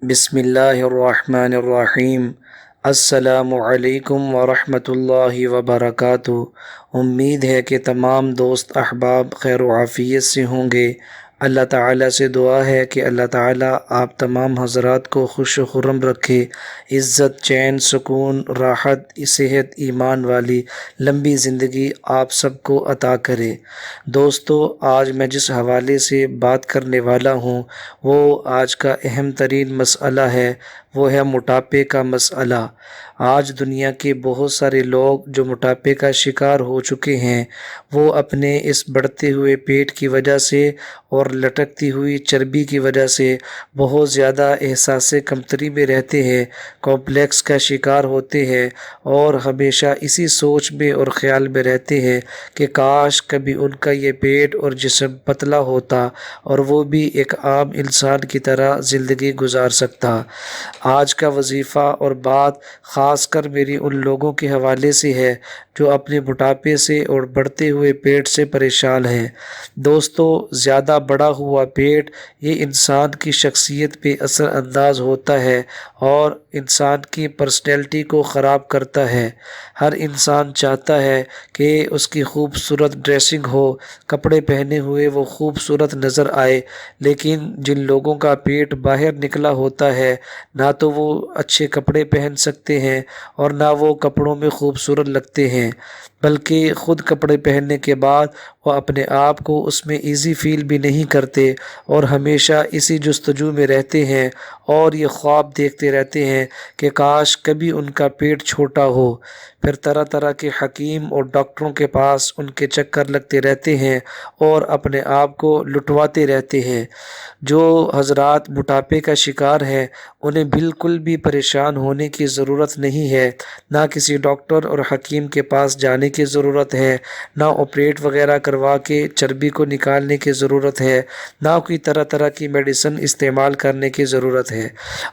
بسم اللہ الرحمن الرحیم۔ السلام علیکم ورحمۃ اللہ وبرکاتہ۔ امید ہے کہ تمام دوست احباب خیر و عافیت سے ہوں گے۔ اللہ تعالیٰ سے دعا ہے کہ اللہ تعالیٰ آپ تمام حضرات کو خوش و خرم رکھے، عزت، چین، سکون، راحت، صحت، ایمان والی لمبی زندگی آپ سب کو عطا کرے۔ دوستو، آج میں جس حوالے سے بات کرنے والا ہوں وہ آج کا اہم ترین مسئلہ ہے، وہ ہے موٹاپے کا مسئلہ۔ آج دنیا کے بہت سارے لوگ جو موٹاپے کا شکار ہو چکے ہیں، وہ اپنے اس بڑھتے ہوئے پیٹ کی وجہ سے اور لٹکتی ہوئی چربی کی وجہ سے بہت زیادہ احساس کمتری میں رہتے ہیں، کمپلیکس کا شکار ہوتے ہیں اور ہمیشہ اسی سوچ میں اور خیال میں رہتے ہیں کہ کاش کبھی ان کا یہ پیٹ اور جسم پتلا ہوتا اور وہ بھی ایک عام انسان کی طرح زندگی گزار سکتا۔ آج کا وظیفہ اور بات خاص کر میری ان لوگوں کے حوالے سے ہے جو اپنے موٹاپے سے اور بڑھتے ہوئے پیٹ سے پریشان ہیں۔ دوستو، زیادہ بڑا ہوا پیٹ یہ انسان کی شخصیت پہ اثر انداز ہوتا ہے اور انسان کی پرسنالٹی کو خراب کرتا ہے۔ ہر انسان چاہتا ہے کہ اس کی خوبصورت ڈریسنگ ہو، کپڑے پہنے ہوئے وہ خوبصورت نظر آئے، لیکن جن لوگوں کا پیٹ باہر نکلا ہوتا ہے نہ تو وہ اچھے کپڑے پہن سکتے ہیں اور نہ وہ کپڑوں میں خوبصورت لگتے ہیں، بلکہ خود کپڑے پہننے کے بعد وہ اپنے آپ کو اس میں ایزی فیل بھی نہیں کرتے اور ہمیشہ اسی جستجو میں رہتے ہیں اور یہ خواب دیکھتے رہتے ہیں کہ کاش کبھی ان کا پیٹ چھوٹا ہو۔ پھر طرح طرح کے حکیم اور ڈاکٹروں کے پاس ان کے چکر لگتے رہتے ہیں اور اپنے آپ کو لٹواتے رہتے ہیں۔ جو حضرات موٹاپے کا شکار ہیں انہیں بالکل بھی پریشان ہونے کی ضرورت نہیں ہے، نہ کسی ڈاکٹر اور حکیم کے پاس جانے کی ضرورت ہے، نہ آپریٹ وغیرہ کروا کے چربی کو نکالنے کی ضرورت ہے، نہ کوئی طرح طرح کی میڈیسن استعمال کرنے کی ضرورت ہے۔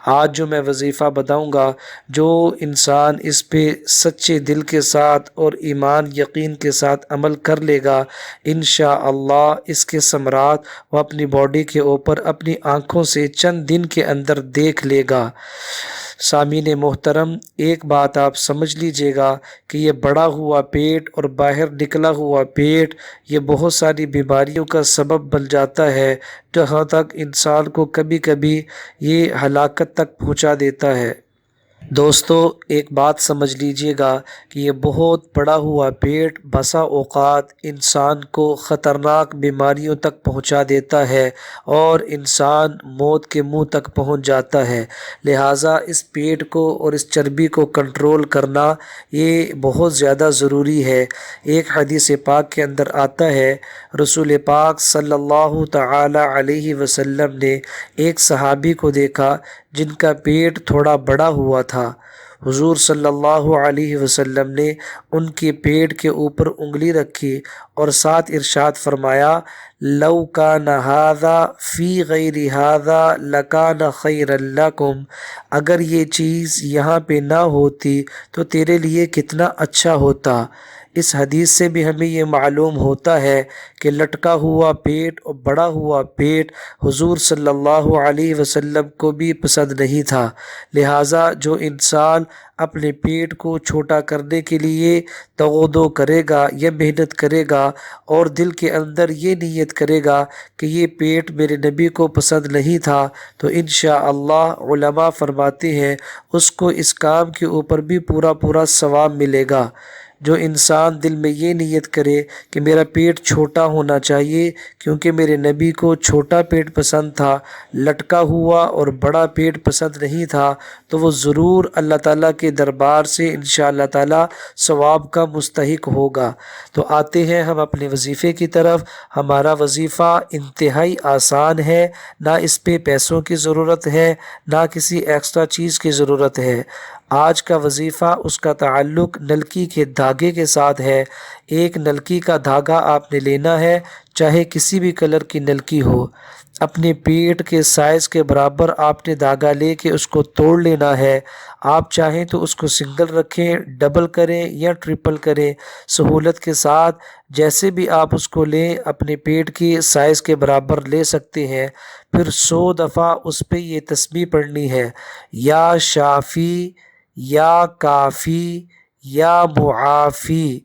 آج جو میں وظیفہ بتاؤں گا، جو انسان اس پہ سچے دل کے ساتھ اور ایمان یقین کے ساتھ عمل کر لے گا، انشاءاللہ اس کے ثمرات وہ اپنی باڈی کے اوپر اپنی آنکھوں سے چند دن کے اندر دیکھ لے گا۔ سامعین محترم، ایک بات آپ سمجھ لیجئے گا کہ یہ بڑا ہوا پیٹ اور باہر نکلا ہوا پیٹ یہ بہت ساری بیماریوں کا سبب بن جاتا ہے، جہاں تک انسان کو کبھی کبھی یہ ہلاکت تک پہنچا دیتا ہے۔ دوستو، ایک بات سمجھ لیجئے گا کہ یہ بہت بڑا ہوا پیٹ بسا اوقات انسان کو خطرناک بیماریوں تک پہنچا دیتا ہے اور انسان موت کے منہ تک پہنچ جاتا ہے۔ لہٰذا اس پیٹ کو اور اس چربی کو کنٹرول کرنا یہ بہت زیادہ ضروری ہے۔ ایک حدیث پاک کے اندر آتا ہے، رسول پاک صلی اللہ تعالی علیہ وسلم نے ایک صحابی کو دیکھا جن کا پیٹ تھوڑا بڑا ہوا تھا۔ حضور صلی اللہ علیہ وسلم نے ان کے پیٹ کے اوپر انگلی رکھی اور ساتھ ارشاد فرمایا، لَوْ كَانَ هَذَا فِي غَيْرِ هَذَا لَكَانَ خَيْرًا لَكُمْ، اگر یہ چیز یہاں پہ نہ ہوتی تو تیرے لیے کتنا اچھا ہوتا۔ اس حدیث سے بھی ہمیں یہ معلوم ہوتا ہے کہ لٹکا ہوا پیٹ اور بڑا ہوا پیٹ حضور صلی اللہ علیہ وسلم کو بھی پسند نہیں تھا۔ لہٰذا جو انسان اپنے پیٹ کو چھوٹا کرنے کے لیے تغودو کرے گا یا محنت کرے گا اور دل کے اندر یہ نیت کرے گا کہ یہ پیٹ میرے نبی کو پسند نہیں تھا، تو انشاءاللہ علماء فرماتے ہیں اس کو اس کام کے اوپر بھی پورا پورا ثواب ملے گا۔ جو انسان دل میں یہ نیت کرے کہ میرا پیٹ چھوٹا ہونا چاہیے کیونکہ میرے نبی کو چھوٹا پیٹ پسند تھا، لٹکا ہوا اور بڑا پیٹ پسند نہیں تھا، تو وہ ضرور اللہ تعالیٰ کے دربار سے انشاءاللہ تعالیٰ ثواب کا مستحق ہوگا۔ تو آتے ہیں ہم اپنے وظیفے کی طرف۔ ہمارا وظیفہ انتہائی آسان ہے، نہ اس پہ پیسوں کی ضرورت ہے، نہ کسی ایکسٹرا چیز کی ضرورت ہے۔ آج کا وظیفہ اس کا تعلق نلکی کے دھاگے کے ساتھ ہے۔ ایک نلکی کا دھاگا آپ نے لینا ہے، چاہے کسی بھی کلر کی نلکی ہو۔ اپنے پیٹ کے سائز کے برابر آپ نے دھاگا لے کے اس کو توڑ لینا ہے۔ آپ چاہیں تو اس کو سنگل رکھیں، ڈبل کریں یا ٹرپل کریں، سہولت کے ساتھ جیسے بھی آپ اس کو لیں اپنے پیٹ کی سائز کے برابر لے سکتے ہیں۔ پھر 100 دفعہ اس پہ یہ تسبیح پڑھنی ہے، یا شافی، یا کافی، یا معافی۔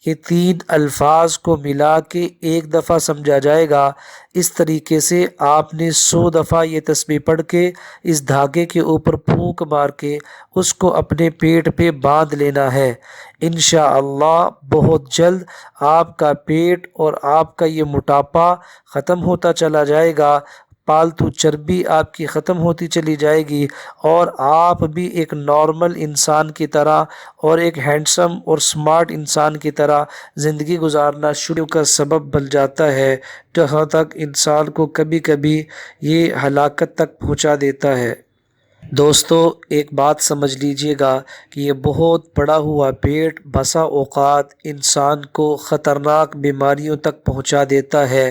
یہ 3 الفاظ کو ملا کے ایک دفعہ سمجھا جائے گا۔ اس طریقے سے آپ نے 100 دفعہ یہ تسبیح پڑھ کے اس دھاگے کے اوپر پھونک مار کے اس کو اپنے پیٹ پہ باندھ لینا ہے۔ انشاءاللہ بہت جلد آپ کا پیٹ اور آپ کا یہ موٹاپا ختم ہوتا چلا جائے گا، پالتو چربی آپ کی ختم ہوتی چلی جائے گی، اور آپ بھی ایک نارمل انسان کی طرح اور ایک ہینڈسم اور سمارٹ انسان کی طرح زندگی گزارنا شروع کا سبب بن جاتا ہے، جہاں تک انسان کو کبھی کبھی یہ ہلاکت تک پہنچا دیتا ہے۔ دوستو ایک بات سمجھ لیجئے گا کہ یہ بہت بڑا ہوا پیٹ بسا اوقات انسان کو خطرناک بیماریوں تک پہنچا دیتا ہے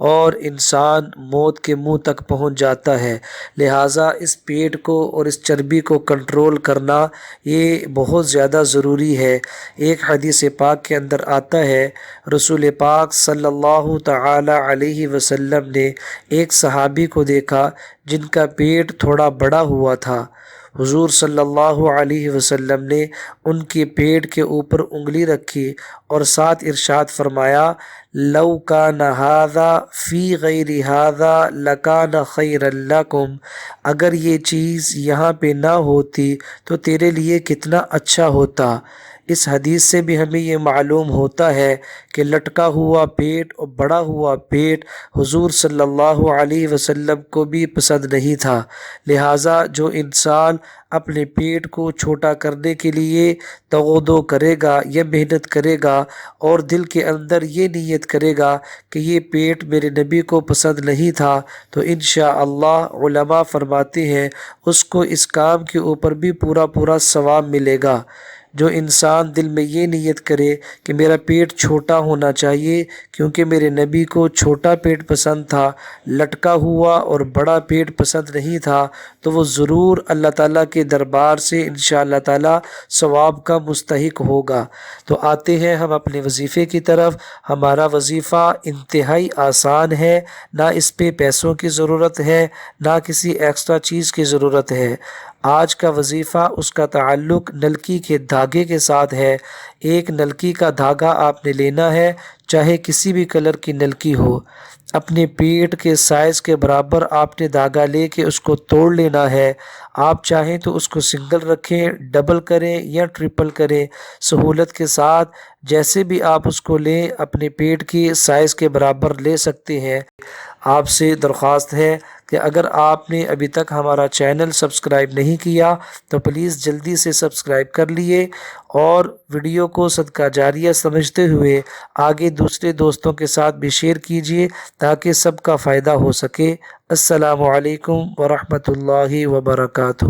اور انسان موت کے منہ تک پہنچ جاتا ہے۔ لہٰذا اس پیٹ کو اور اس چربی کو کنٹرول کرنا یہ بہت زیادہ ضروری ہے۔ ایک حدیث پاک کے اندر آتا ہے، رسول پاک صلی اللہ تعالی علیہ وسلم نے ایک صحابی کو دیکھا جن کا پیٹ تھوڑا بڑا ہوا تھا۔ حضور صلی اللہ علیہ وسلم نے ان کے پیٹ کے اوپر انگلی رکھی اور ساتھ ارشاد فرمایا، لَوْ كَانَ هَذَا فِي غَيْرِ هَذَا لَكَانَ خَيْرًا لَكُمْ، اگر یہ چیز یہاں پہ نہ ہوتی تو تیرے لیے کتنا اچھا ہوتا۔ اس حدیث سے بھی ہمیں یہ معلوم ہوتا ہے کہ لٹکا ہوا پیٹ اور بڑا ہوا پیٹ حضور صلی اللہ علیہ وسلم کو بھی پسند نہیں تھا۔ لہٰذا جو انسان اپنے پیٹ کو چھوٹا کرنے کے لیے تغودو کرے گا یا محنت کرے گا اور دل کے اندر یہ نیت کرے گا کہ یہ پیٹ میرے نبی کو پسند نہیں تھا، تو انشاءاللہ علماء فرماتے ہیں اس کو اس کام کے اوپر بھی پورا ثواب ملے گا۔ جو انسان دل میں یہ نیت کرے کہ میرا پیٹ چھوٹا ہونا چاہیے کیونکہ میرے نبی کو چھوٹا پیٹ پسند تھا، لٹکا ہوا اور بڑا پیٹ پسند نہیں تھا، تو وہ ضرور اللہ تعالیٰ کے دربار سے انشاءاللہ تعالیٰ ثواب کا مستحق ہوگا۔ تو آتے ہیں ہم اپنے وظیفے کی طرف۔ ہمارا وظیفہ انتہائی آسان ہے، نہ اس پہ پیسوں کی ضرورت ہے، نہ کسی ایکسٹرا چیز کی ضرورت ہے۔ آج کا وظیفہ اس کا تعلق نلکی کے دھاگے کے ساتھ ہے۔ ایک نلکی کا دھاگا آپ نے لینا ہے، چاہے کسی بھی کلر کی نلکی ہو، اپنے پیٹ کے سائز کے برابر آپ نے دھاگا لے کے اس کو توڑ لینا ہے۔ آپ چاہیں تو اس کو سنگل رکھیں، ڈبل کریں یا ٹرپل کریں، سہولت کے ساتھ جیسے بھی آپ اس کو لیں اپنے پیٹ کی سائز کے برابر لے سکتے ہیں۔ آپ سے درخواست ہے کہ اگر آپ نے ابھی تک ہمارا چینل سبسکرائب نہیں کیا تو پلیز جلدی سے سبسکرائب کر لیے اور ویڈیو کو صدقہ جاریہ سمجھتے ہوئے آگے دوسرے دوستوں کے ساتھ بھی شیئر کیجیے تاکہ سب کا فائدہ ہو سکے۔ السلام علیکم ورحمۃ اللہ وبرکاتہ۔